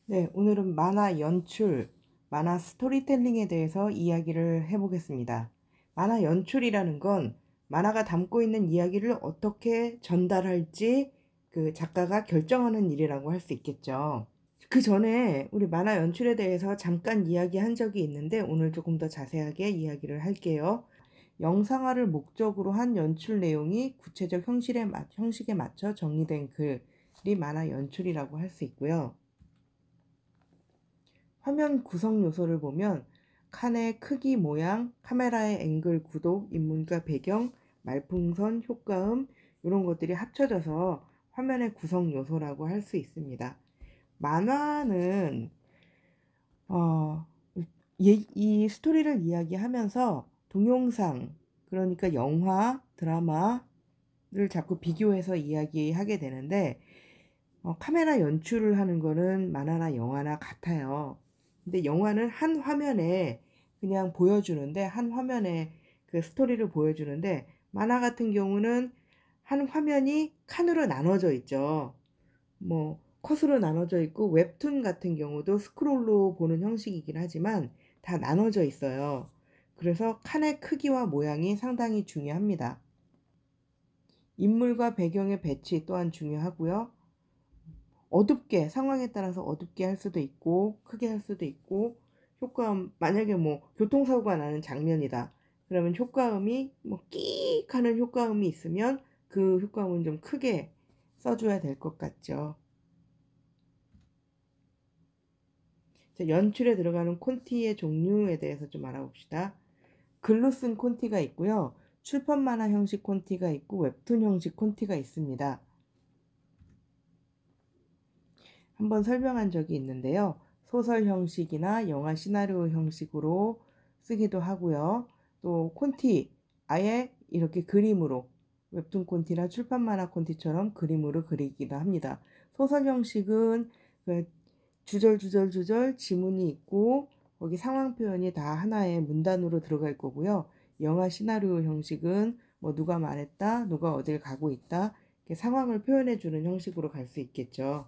네, 오늘은 만화 연출, 만화 스토리텔링에 대해서 이야기를 해보겠습니다. 만화 연출이라는 건 만화가 담고 있는 이야기를 어떻게 전달할지 그 작가가 결정하는 일이라고 할 수 있겠죠. 그 전에 우리 만화 연출에 대해서 잠깐 이야기한 적이 있는데 오늘 조금 더 자세하게 이야기를 할게요. 영상화를 목적으로 한 연출 내용이 구체적 형식에 맞춰 정리된 글이 만화 연출이라고 할 수 있고요. 화면 구성 요소를 보면 칸의 크기, 모양, 카메라의 앵글, 구도, 인물과 배경, 말풍선, 효과음 이런 것들이 합쳐져서 화면의 구성 요소라고 할 수 있습니다. 만화는 이 스토리를 이야기하면서 동영상, 그러니까 영화, 드라마를 자꾸 비교해서 이야기하게 되는데 카메라 연출을 하는 거는 만화나 영화나 같아요. 근데 영화는 한 화면에 그냥 보여주는데, 한 화면에 그 스토리를 보여주는데, 만화 같은 경우는 한 화면이 칸으로 나눠져 있죠. 뭐 컷으로 나눠져 있고, 웹툰 같은 경우도 스크롤로 보는 형식이긴 하지만 다 나눠져 있어요. 그래서 칸의 크기와 모양이 상당히 중요합니다. 인물과 배경의 배치 또한 중요하고요. 어둡게, 상황에 따라서 어둡게 할 수도 있고 크게 할 수도 있고, 효과음, 만약에 뭐 교통사고가 나는 장면이다 그러면 효과음이 뭐 끼익 하는 효과음이 있으면 그 효과음은 좀 크게 써줘야 될 것 같죠. 자, 연출에 들어가는 콘티의 종류에 대해서 좀 알아봅시다. 글로 쓴 콘티가 있고요, 출판 만화 형식 콘티가 있고 웹툰 형식 콘티가 있습니다. 한번 설명한 적이 있는데요. 소설 형식이나 영화 시나리오 형식으로 쓰기도 하고요. 또 콘티, 아예 이렇게 그림으로, 웹툰 콘티나 출판 만화 콘티처럼 그림으로 그리기도 합니다. 소설 형식은 그 주절 지문이 있고 거기 상황 표현이 다 하나의 문단으로 들어갈 거고요. 영화 시나리오 형식은 뭐 누가 말했다, 누가 어딜 가고 있다, 이렇게 상황을 표현해 주는 형식으로 갈 수 있겠죠.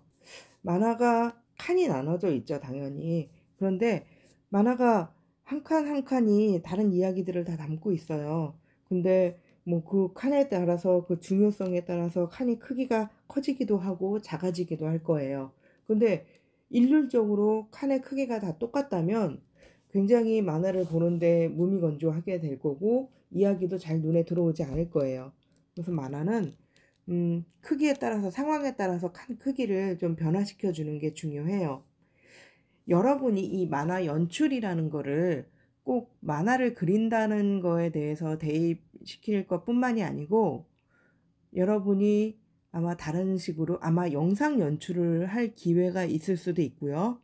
만화가 칸이 나눠져 있죠, 당연히. 그런데 만화가 한 칸 한 칸이 다른 이야기들을 다 담고 있어요. 근데 뭐 그 칸에 따라서, 그 중요성에 따라서 칸이 크기가 커지기도 하고 작아지기도 할 거예요. 근데 일률적으로 칸의 크기가 다 똑같다면 굉장히 만화를 보는데 무미건조하게 될 거고 이야기도 잘 눈에 들어오지 않을 거예요. 그래서 만화는 크기에 따라서, 상황에 따라서 칸 크기를 좀 변화시켜 주는 게 중요해요. 여러분이 이 만화 연출이라는 거를 꼭 만화를 그린다는 거에 대해서 대입시킬 것뿐만이 아니고, 여러분이 아마 다른 식으로 아마 영상 연출을 할 기회가 있을 수도 있고요.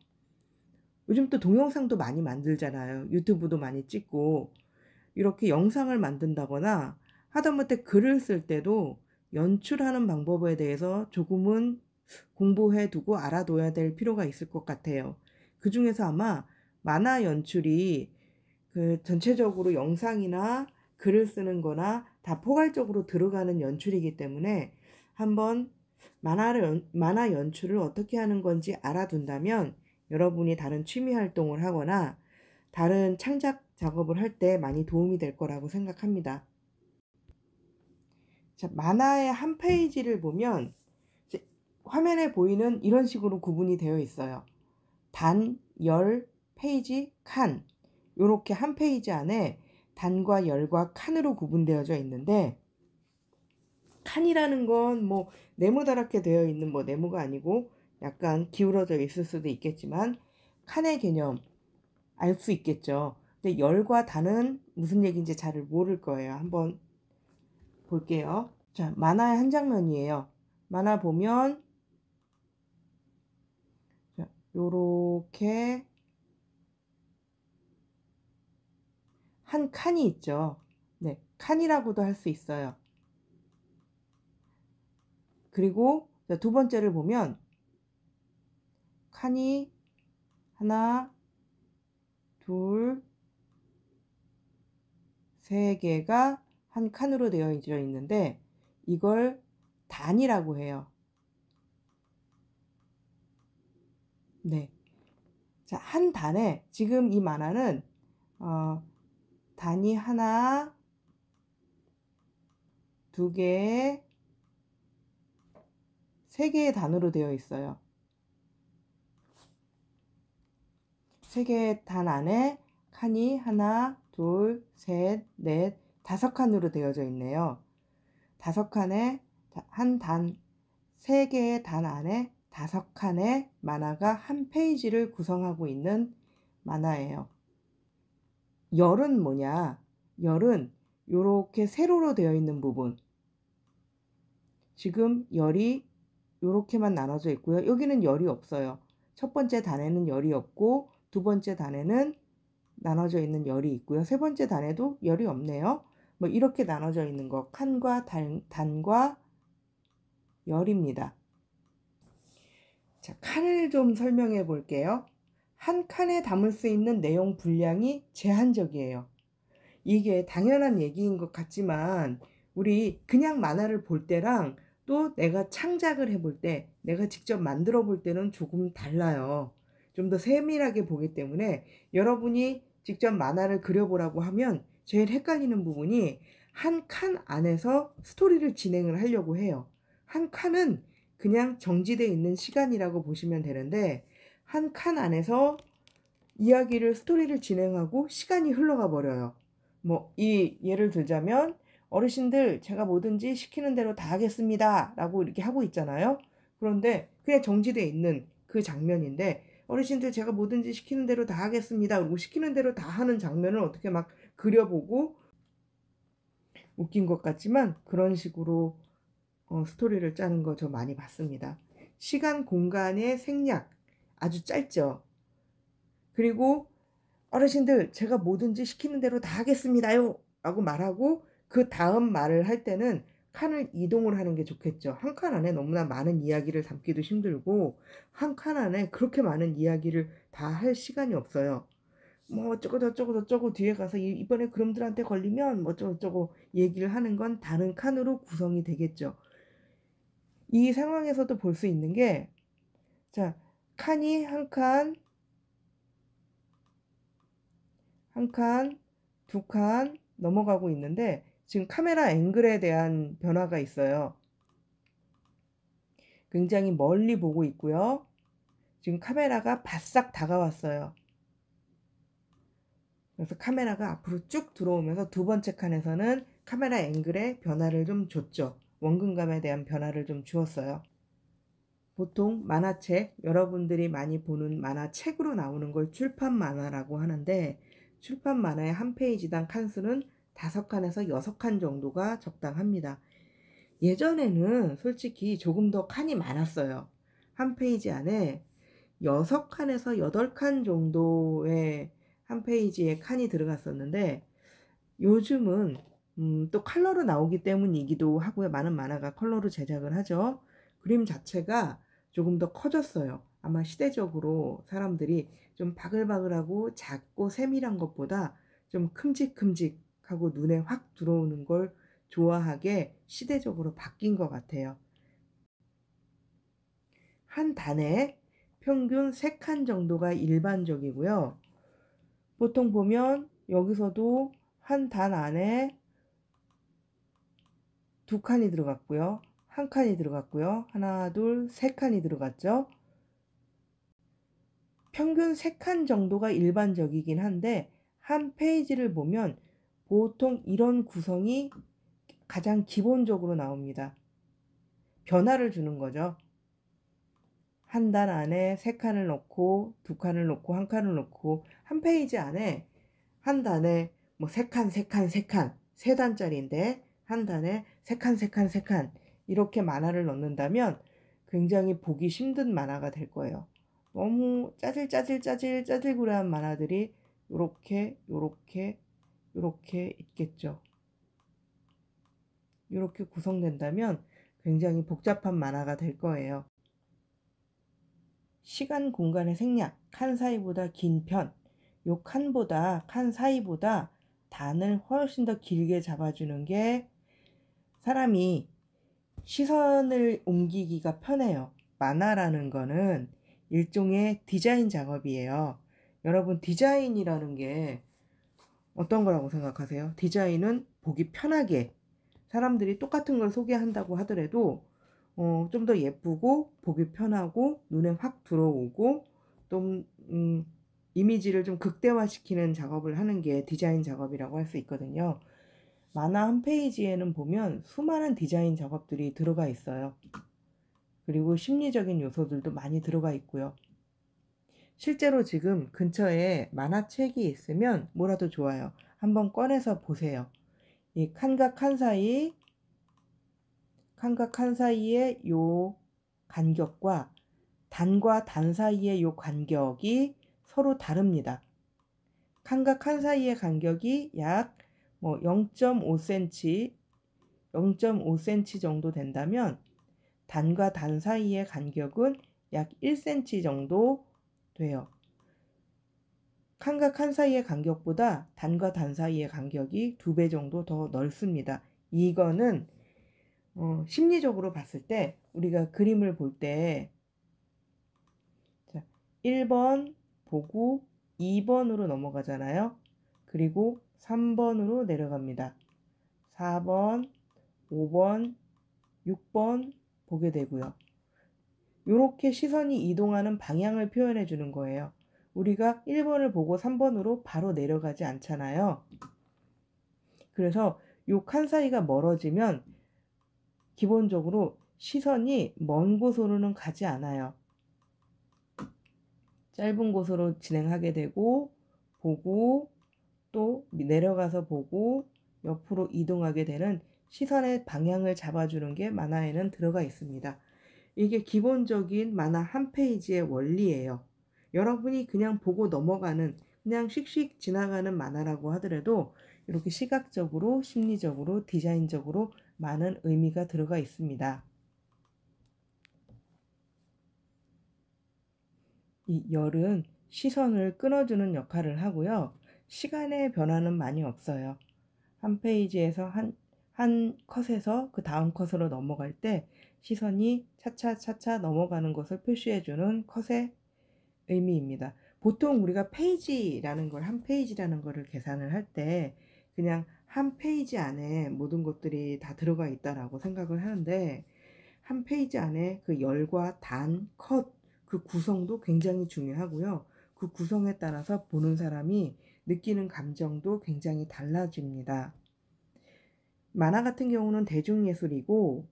요즘 또 동영상도 많이 만들잖아요. 유튜브도 많이 찍고. 이렇게 영상을 만든다거나 하다못해 글을 쓸 때도 연출하는 방법에 대해서 조금은 공부해 두고 알아둬야 될 필요가 있을 것 같아요. 그 중에서 아마 만화 연출이 그 전체적으로 영상이나 글을 쓰는 거나 다 포괄적으로 들어가는 연출이기 때문에 한번 만화 연출을 어떻게 하는 건지 알아둔다면 여러분이 다른 취미 활동을 하거나 다른 창작 작업을 할 때 많이 도움이 될 거라고 생각합니다. 자, 만화의 한 페이지를 보면 화면에 보이는 이런 식으로 구분이 되어 있어요. 단, 열, 페이지, 칸. 이렇게 한 페이지 안에 단과 열과 칸으로 구분되어져 있는데, 칸이라는 건 뭐 네모다랗게 되어 있는 뭐 네모가 아니고 약간 기울어져 있을 수도 있겠지만 칸의 개념 알 수 있겠죠. 근데 열과 단은 무슨 얘기인지 잘 모를 거예요. 한번 볼게요. 자, 만화의 한 장면이에요. 만화 보면 요렇게 한 칸이 있죠. 네, 칸이라고도 할 수 있어요. 그리고 두 번째를 보면 칸이 하나, 둘, 세 개가 한 칸으로 되어 있는데 이걸 단이라고 해요. 네. 자, 한 단에 지금 이 만화는 단이 하나, 두 개, 세 개의 단으로 되어 있어요. 세 개의 단 안에 칸이 하나, 둘, 셋, 넷, 5칸으로 되어져 있네요. 5칸에 한 단, 3개의 단 안에 5칸의 만화가 한 페이지를 구성하고 있는 만화예요. 열은 뭐냐? 열은 이렇게 세로로 되어 있는 부분. 지금 열이 이렇게만 나눠져 있고요. 여기는 열이 없어요. 첫 번째 단에는 열이 없고 두 번째 단에는 나눠져 있는 열이 있고요. 세 번째 단에도 열이 없네요. 뭐 이렇게 나눠져 있는 거 칸과 단과 열입니다. 자, 칸을 좀 설명해 볼게요. 한 칸에 담을 수 있는 내용 분량이 제한적이에요. 이게 당연한 얘기인 것 같지만 우리 그냥 만화를 볼 때랑 또 내가 창작을 해볼 때, 내가 직접 만들어 볼 때는 조금 달라요. 좀 더 세밀하게 보기 때문에 여러분이 직접 만화를 그려보라고 하면 제일 헷갈리는 부분이 한 칸 안에서 스토리를 진행을 하려고 해요. 한 칸은 그냥 정지되어 있는 시간이라고 보시면 되는데 한 칸 안에서 이야기를 스토리를 진행하고 시간이 흘러가 버려요. 뭐 이 예를 들자면 어르신들 제가 뭐든지 시키는 대로 다 하겠습니다 라고 이렇게 하고 있잖아요. 그런데 그냥 정지되어 있는 그 장면인데 어르신들 제가 뭐든지 시키는 대로 다 하겠습니다 그리고 시키는 대로 다 하는 장면을 어떻게 막 그려보고 웃긴 것 같지만 그런 식으로 스토리를 짜는 거 저 많이 봤습니다. 시간 공간의 생략 아주 짧죠. 그리고 어르신들 제가 뭐든지 시키는 대로 다 하겠습니다요 라고 말하고 그 다음 말을 할 때는 칸을 이동을 하는 게 좋겠죠. 한 칸 안에 너무나 많은 이야기를 담기도 힘들고 한 칸 안에 그렇게 많은 이야기를 다 할 시간이 없어요. 뭐 어쩌고 저쩌고 저쩌고 뒤에 가서 이번에 그놈들한테 걸리면 뭐 어쩌고 저쩌고 얘기를 하는 건 다른 칸으로 구성이 되겠죠. 이 상황에서도 볼 수 있는 게 자, 칸이 한 칸, 한 칸, 두 칸 넘어가고 있는데 지금 카메라 앵글에 대한 변화가 있어요. 굉장히 멀리 보고 있고요. 지금 카메라가 바싹 다가왔어요. 그래서 카메라가 앞으로 쭉 들어오면서 두 번째 칸에서는 카메라 앵글에 변화를 좀 줬죠. 원근감에 대한 변화를 좀 주었어요. 보통 만화책, 여러분들이 많이 보는 만화책으로 나오는 걸 출판 만화라고 하는데 출판 만화의 한 페이지당 칸수는 5칸에서 6칸 정도가 적당합니다. 예전에는 솔직히 조금 더 칸이 많았어요. 한 페이지 안에 6칸에서 8칸 정도의 한 페이지에 칸이 들어갔었는데 요즘은 또 컬러로 나오기 때문이기도 하고요. 많은 만화가 컬러로 제작을 하죠. 그림 자체가 조금 더 커졌어요. 아마 시대적으로 사람들이 좀 바글바글하고 작고 세밀한 것보다 좀 큼직큼직하고 눈에 확 들어오는 걸 좋아하게 시대적으로 바뀐 것 같아요. 한 단에 평균 3칸 정도가 일반적이고요. 보통 보면 여기서도 한 단 안에 2칸이 들어갔고요. 한 칸이 들어갔고요. 하나, 둘, 3칸이 들어갔죠. 평균 3칸 정도가 일반적이긴 한데 한 페이지를 보면 보통 이런 구성이 가장 기본적으로 나옵니다. 변화를 주는 거죠. 한 단 안에 3칸을 넣고 2칸을 넣고 한 칸을 넣고 한 페이지 안에 한 단에 뭐 3칸, 3칸, 3칸, 3단짜리인데 한 단에 3칸, 3칸, 3칸 이렇게 만화를 넣는다면 굉장히 보기 힘든 만화가 될 거예요. 너무 짜질구레한 만화들이 요렇게 있겠죠. 이렇게 구성된다면 굉장히 복잡한 만화가 될 거예요. 시간 공간의 생략, 칸 사이보다 긴 편, 요 칸 사이보다 단을 훨씬 더 길게 잡아주는 게 사람이 시선을 옮기기가 편해요. 만화라는 거는 일종의 디자인 작업이에요. 여러분, 디자인이라는 게 어떤 거라고 생각하세요? 디자인은 보기 편하게, 사람들이 똑같은 걸 소개한다고 하더라도 좀 더 예쁘고 보기 편하고 눈에 확 들어오고 좀 이미지를 좀 극대화시키는 작업을 하는 게 디자인 작업이라고 할 수 있거든요. 만화 한 페이지에는 보면 수많은 디자인 작업들이 들어가 있어요. 그리고 심리적인 요소들도 많이 들어가 있고요. 실제로 지금 근처에 만화책이 있으면 뭐라도 좋아요. 한번 꺼내서 보세요. 이 칸과 칸 사이의 요 간격과 단과 단 사이의 요 간격이 서로 다릅니다. 칸과 칸 사이의 간격이 약 0.5cm, 0.5cm 정도 된다면 단과 단 사이의 간격은 약 1cm 정도 돼요. 칸과 칸 사이의 간격보다 단과 단 사이의 간격이 2배 정도 더 넓습니다. 이거는 심리적으로 봤을 때 우리가 그림을 볼 때 1번 보고 2번으로 넘어가잖아요. 그리고 3번으로 내려갑니다. 4번, 5번, 6번 보게 되고요. 이렇게 시선이 이동하는 방향을 표현해 주는 거예요. 우리가 1번을 보고 3번으로 바로 내려가지 않잖아요. 그래서 요 칸 사이가 멀어지면 기본적으로 시선이 먼 곳으로는 가지 않아요. 짧은 곳으로 진행하게 되고 보고 또 내려가서 보고 옆으로 이동하게 되는 시선의 방향을 잡아주는 게 만화에는 들어가 있습니다. 이게 기본적인 만화 한 페이지의 원리예요. 여러분이 그냥 보고 넘어가는, 그냥 씩씩 지나가는 만화라고 하더라도 이렇게 시각적으로, 심리적으로, 디자인적으로 많은 의미가 들어가 있습니다. 이 열은 시선을 끊어주는 역할을 하고요. 시간의 변화는 많이 없어요. 한 페이지에서 한 컷에서 그 다음 컷으로 넘어갈 때 시선이 차차차차 넘어가는 것을 표시해주는 컷의 의미입니다. 보통 우리가 페이지라는 걸, 한 페이지라는 거를 계산을 할 때 그냥 한 페이지 안에 모든 것들이 다 들어가 있다라고 생각을 하는데, 한 페이지 안에 그 열과 단, 컷, 그 구성도 굉장히 중요하고요. 그 구성에 따라서 보는 사람이 느끼는 감정도 굉장히 달라집니다. 만화 같은 경우는 대중예술이고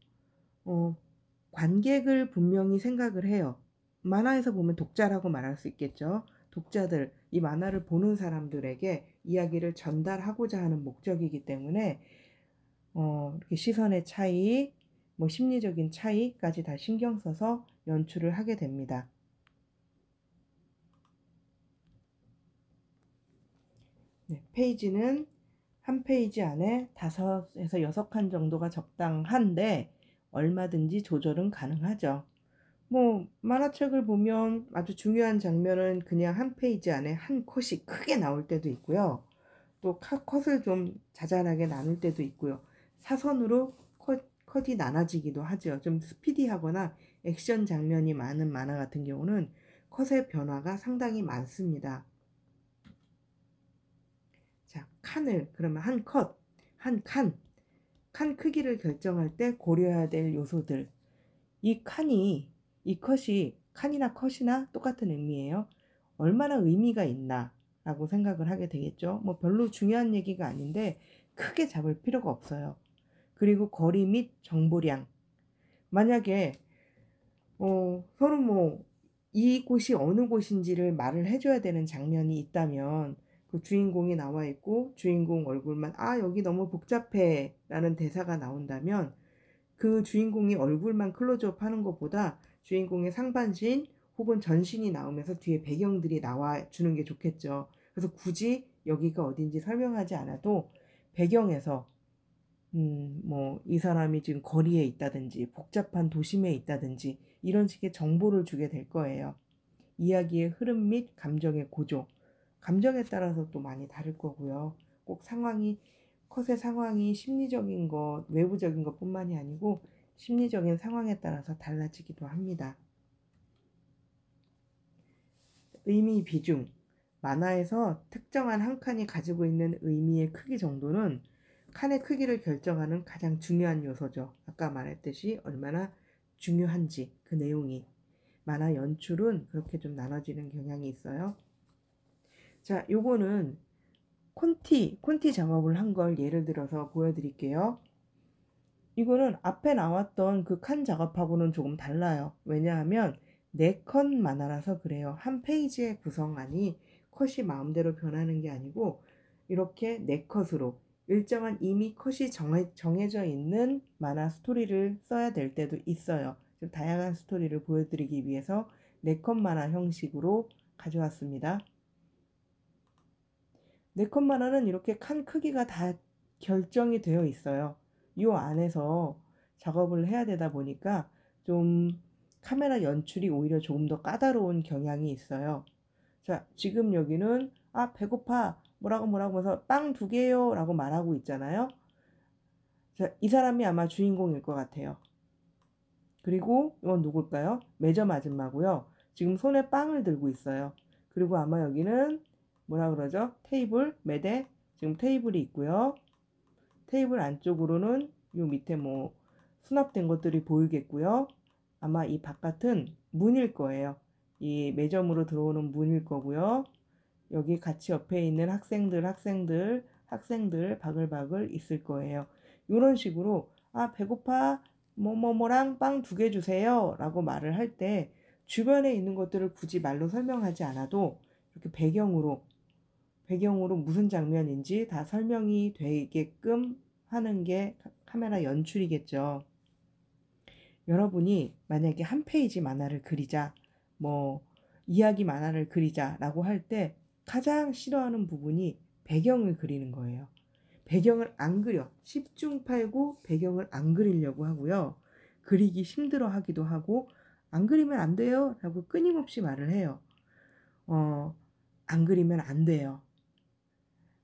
관객을 분명히 생각을 해요. 만화에서 보면 독자라고 말할 수 있겠죠. 독자들, 이 만화를 보는 사람들에게 이야기를 전달하고자 하는 목적이기 때문에 이렇게 시선의 차이, 심리적인 차이까지 다 신경 써서 연출을 하게 됩니다. 네, 페이지는 한 페이지 안에 5에서 6칸 정도가 적당한데 얼마든지 조절은 가능하죠. 만화책을 보면 아주 중요한 장면은 그냥 한 페이지 안에 한 컷이 크게 나올 때도 있고요. 또 컷을 좀 자잘하게 나눌 때도 있고요. 사선으로 컷이 나눠지기도 하죠. 좀 스피디하거나 액션 장면이 많은 만화 같은 경우는 컷의 변화가 상당히 많습니다. 자, 그러면 한 컷, 칸 크기를 결정할 때 고려해야 될 요소들. 이 컷이, 칸이나 컷이나 똑같은 의미예요. 얼마나 의미가 있나 라고 생각을 하게 되겠죠. 별로 중요한 얘기가 아닌데 크게 잡을 필요가 없어요. 그리고 거리 및 정보량. 만약에 서로 이곳이 어느 곳인지를 말을 해줘야 되는 장면이 있다면 그 주인공이 나와 있고 주인공 얼굴만 여기 너무 복잡해 라는 대사가 나온다면 그 주인공이 얼굴만 클로즈업 하는 것보다 주인공의 상반신 혹은 전신이 나오면서 뒤에 배경들이 나와 주는 게 좋겠죠. 그래서 굳이 여기가 어딘지 설명하지 않아도 배경에서 이 사람이 지금 거리에 있다든지 복잡한 도심에 있다든지 이런 식의 정보를 주게 될 거예요. 이야기의 흐름 및 감정의 고조, 감정에 따라서 또 많이 다를 거고요. 꼭 컷의 상황이 심리적인 것, 외부적인 것뿐만이 아니고 심리적인 상황에 따라서 달라지기도 합니다. 의미 비중, 만화에서 특정한 한 칸이 가지고 있는 의미의 크기 정도는 칸의 크기를 결정하는 가장 중요한 요소죠. 아까 말했듯이 얼마나 중요한지 그 내용이. 만화 연출은 그렇게 좀 나눠지는 경향이 있어요. 자, 요거는 콘티 작업을 한 걸 예를 들어서 보여드릴게요. 이거는 앞에 나왔던 그 칸 작업하고는 조금 달라요. 왜냐하면 4컷 만화라서 그래요. 한 페이지의 구성안이 컷이 마음대로 변하는 게 아니고 이렇게 4컷으로 일정한 이미 컷이 정해져 있는 만화 스토리를 써야 될 때도 있어요. 좀 다양한 스토리를 보여드리기 위해서 4컷 만화 형식으로 가져왔습니다. 4컷 만화는 이렇게 칸 크기가 다 결정이 되어 있어요. 이 안에서 작업을 해야 되다 보니까 좀 카메라 연출이 오히려 조금 더 까다로운 경향이 있어요. 자, 지금 여기는 배고파 뭐라고 해서 빵 2개요 라고 말하고 있잖아요. 자, 이 사람이 아마 주인공일 것 같아요. 그리고 이건 누굴까요? 매점 아줌마고요. 지금 손에 빵을 들고 있어요. 그리고 아마 여기는 뭐라 그러죠? 테이블, 매대. 지금 테이블이 있고요. 테이블 안쪽으로는 요 밑에 뭐 수납된 것들이 보이겠고요. 아마 이 바깥은 문일 거예요. 이 매점으로 들어오는 문일 거고요. 여기 같이 옆에 있는 학생들 바글바글 있을 거예요. 이런 식으로 배고파 뭐뭐뭐랑 빵 2개 주세요 라고 말을 할 때 주변에 있는 것들을 굳이 말로 설명하지 않아도 이렇게 배경으로 무슨 장면인지 다 설명이 되게끔 하는 게 카메라 연출이겠죠. 여러분이 만약에 한 페이지 만화를 그리자, 뭐 이야기 만화를 그리자라고 할 때 가장 싫어하는 부분이 배경을 그리는 거예요. 배경을 안 그려. 10중 8구 배경을 안 그리려고 하고요. 그리기 힘들어 하기도 하고 안 그리면 안 돼요 라고 끊임없이 말을 해요. 안 그리면 안 돼요.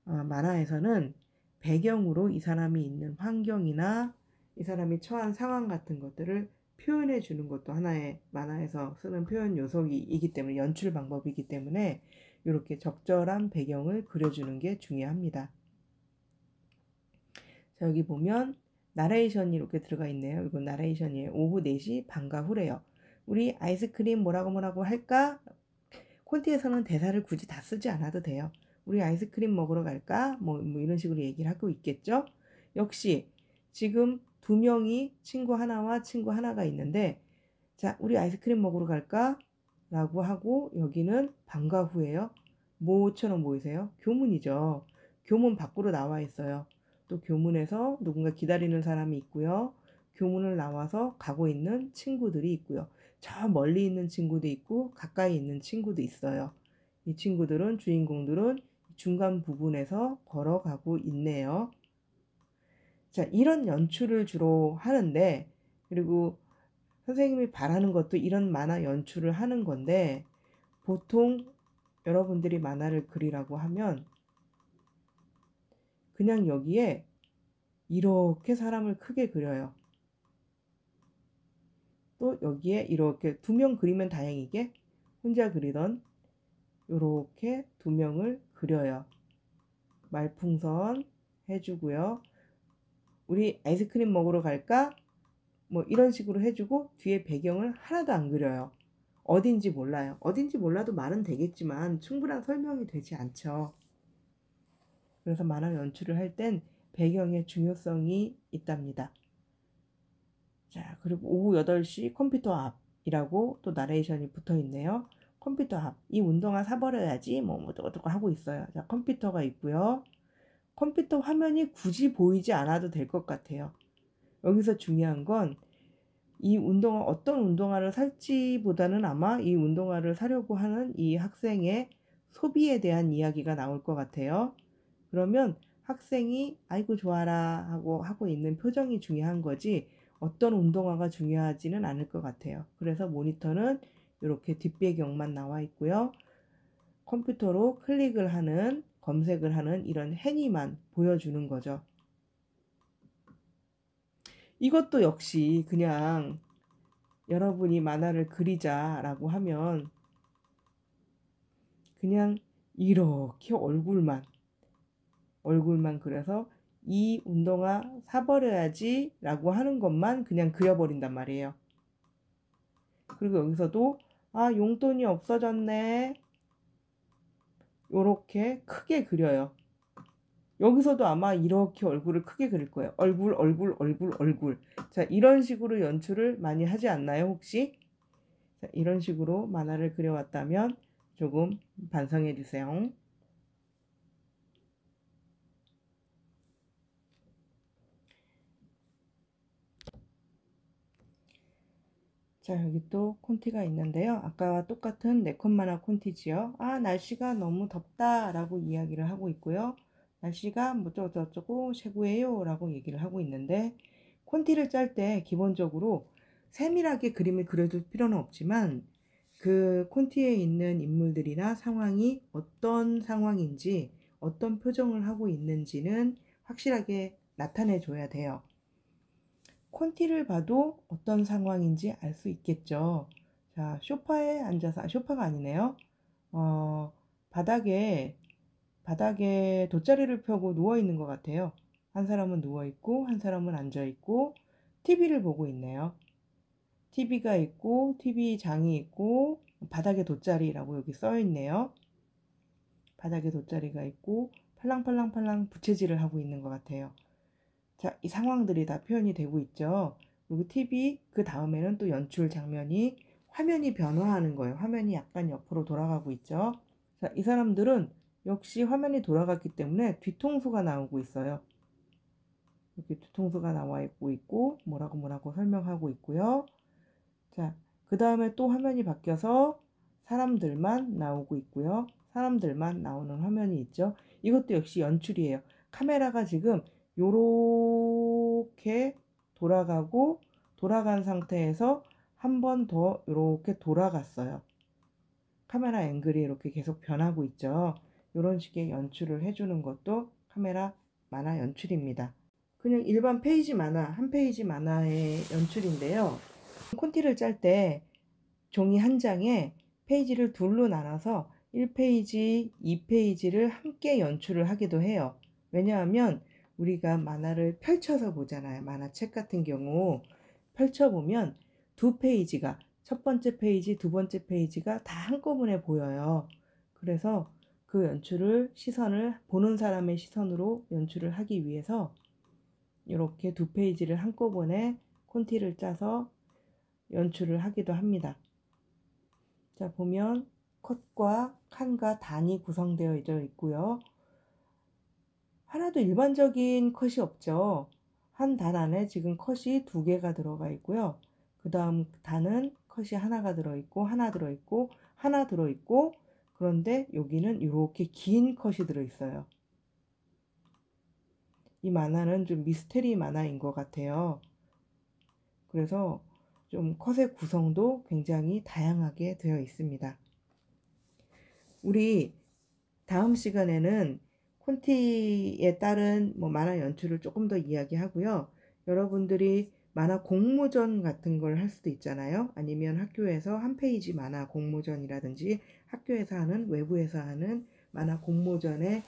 만화에서는 배경으로 이 사람이 있는 환경이나 이 사람이 처한 상황 같은 것들을 표현해 주는 것도 하나의 만화에서 쓰는 표현 요소이기 때문에 연출 방법이기 때문에 이렇게 적절한 배경을 그려주는 게 중요합니다. 자, 여기 보면 나레이션이 이렇게 들어가 있네요. 이건 나레이션이에요. 오후 4시 방과 후래요. 우리 아이스크림 뭐라고 할까? 콘티에서는 대사를 굳이 다 쓰지 않아도 돼요. 우리 아이스크림 먹으러 갈까? 뭐 이런 식으로 얘기를 하고 있겠죠. 역시 지금 2명이 친구 하나와 친구 하나가 있는데 자, 우리 아이스크림 먹으러 갈까? 라고 하고 여기는 방과 후예요. 뭐처럼 보이세요? 교문이죠. 교문 밖으로 나와 있어요. 또 교문에서 누군가 기다리는 사람이 있고요. 교문을 나와서 가고 있는 친구들이 있고요. 저 멀리 있는 친구도 있고 가까이 있는 친구도 있어요. 이 친구들은 주인공들은 중간 부분에서 걸어가고 있네요. 자, 이런 연출을 주로 하는데 그리고 선생님이 바라는 것도 이런 만화 연출을 하는 건데 보통 여러분들이 만화를 그리라고 하면 그냥 여기에 이렇게 사람을 크게 그려요. 또 여기에 이렇게 2명 그리면 다행이게 혼자 그리던 이렇게 2명을 그려요. 말풍선 해주고요. 우리 아이스크림 먹으러 갈까? 뭐 이런 식으로 해주고 뒤에 배경을 하나도 안 그려요. 어딘지 몰라요. 어딘지 몰라도 말은 되겠지만 충분한 설명이 되지 않죠. 그래서 만화 연출을 할 땐 배경의 중요성이 있답니다. 자, 그리고 오후 8시 컴퓨터 앞이라고 또 나레이션이 붙어 있네요. 컴퓨터 앞. 이 운동화 사버려야지. 뭐 어떡 하고 있어요. 자, 컴퓨터가 있고요. 컴퓨터 화면이 굳이 보이지 않아도 될 것 같아요. 여기서 중요한 건 이 운동화, 어떤 운동화를 살지보다는 아마 이 운동화를 사려고 하는 이 학생의 소비에 대한 이야기가 나올 것 같아요. 그러면 학생이 아이고 좋아라 하고 있는 표정이 중요한 거지 어떤 운동화가 중요하지는 않을 것 같아요. 그래서 모니터는 이렇게 뒷배경만 나와 있고요. 컴퓨터로 클릭을 하는 검색을 하는 이런 행위만 보여주는 거죠. 이것도 역시 그냥 여러분이 만화를 그리자라고 하면 그냥 이렇게 얼굴만 그려서 이 운동화 사버려야지 라고 하는 것만 그냥 그려버린단 말이에요. 그리고 여기서도 아, 용돈이 없어졌네, 요렇게 크게 그려요. 여기서도 아마 이렇게 얼굴을 크게 그릴 거예요. 얼굴. 자, 이런 식으로 연출을 많이 하지 않나요, 혹시? 자, 이런 식으로 만화를 그려왔다면 조금 반성해 주세요. 자, 여기 또 콘티가 있는데요. 아까와 똑같은 네컷 만화 콘티지요. 아, 날씨가 너무 덥다 라고 이야기를 하고 있고요. 날씨가 뭐 저쩌고 최고예요 라고 얘기를 하고 있는데, 콘티를 짤 때 기본적으로 세밀하게 그림을 그려줄 필요는 없지만 그 콘티에 있는 인물들이나 상황이 어떤 상황인지, 어떤 표정을 하고 있는지는 확실하게 나타내 줘야 돼요. 콘티를 봐도 어떤 상황인지 알 수 있겠죠. 자, 소파에 앉아서, 소파가 아니네요. 바닥에 돗자리를 펴고 누워 있는 것 같아요. 한 사람은 누워 있고, 한 사람은 앉아 있고, TV를 보고 있네요. TV가 있고, TV장이 있고, 바닥에 돗자리라고 여기 써 있네요. 바닥에 돗자리가 있고, 팔랑팔랑팔랑 부채질을 하고 있는 것 같아요. 자, 이 상황들이 다 표현이 되고 있죠. 그리고 TV, 그 다음에는 또 연출 장면이, 화면이 변화하는 거예요. 화면이 약간 옆으로 돌아가고 있죠. 자, 이 사람들은 역시 화면이 돌아갔기 때문에 뒤통수가 나오고 있어요. 이렇게 뒤통수가 나와 있고 뭐라고 설명하고 있고요. 자, 그 다음에 또 화면이 바뀌어서 사람들만 나오고 있고요. 사람들만 나오는 화면이 있죠. 이것도 역시 연출이에요. 카메라가 지금 요렇게 돌아간 상태에서 한 번 더 요렇게 돌아갔어요. 카메라 앵글이 이렇게 계속 변하고 있죠. 이런 식의 연출을 해주는 것도 카메라 만화 연출입니다. 그냥 일반 페이지 만화, 한 페이지 만화의 연출인데요. 콘티를 짤 때 종이 한 장에 페이지를 둘로 나눠서 1페이지, 2페이지를 함께 연출을 하기도 해요. 왜냐하면 우리가 만화를 펼쳐서 보잖아요. 만화책 같은 경우 펼쳐보면 두 페이지가, 첫 번째 페이지, 두 번째 페이지가 다 한꺼번에 보여요. 그래서 그 연출을, 시선을, 보는 사람의 시선으로 연출을 하기 위해서 이렇게 두 페이지를 한꺼번에 콘티를 짜서 연출을 하기도 합니다. 자, 보면 컷과 칸과 단이 구성되어 있고요. 하나도 일반적인 컷이 없죠. 한 단 안에 지금 컷이 두 개가 들어가 있고요. 그 다음 단은 컷이 하나가 들어있고, 하나 들어있고, 하나 들어있고, 그런데 여기는 이렇게 긴 컷이 들어있어요. 이 만화는 좀 미스테리 만화인 것 같아요. 그래서 좀 컷의 구성도 굉장히 다양하게 되어 있습니다. 우리 다음 시간에는 콘티에 따른 만화 연출을 조금 더 이야기하고요. 여러분들이 만화 공모전 같은 걸 할 수도 있잖아요. 아니면 학교에서 한 페이지 만화 공모전이라든지 학교에서 하는, 외부에서 하는 만화 공모전의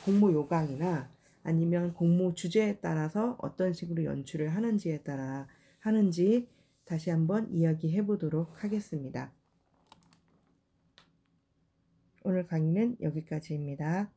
공모 요강이나 아니면 공모 주제에 따라서 어떤 식으로 연출을 하는지에 따라 하는지 다시 한번 이야기해 보도록 하겠습니다. 오늘 강의는 여기까지입니다.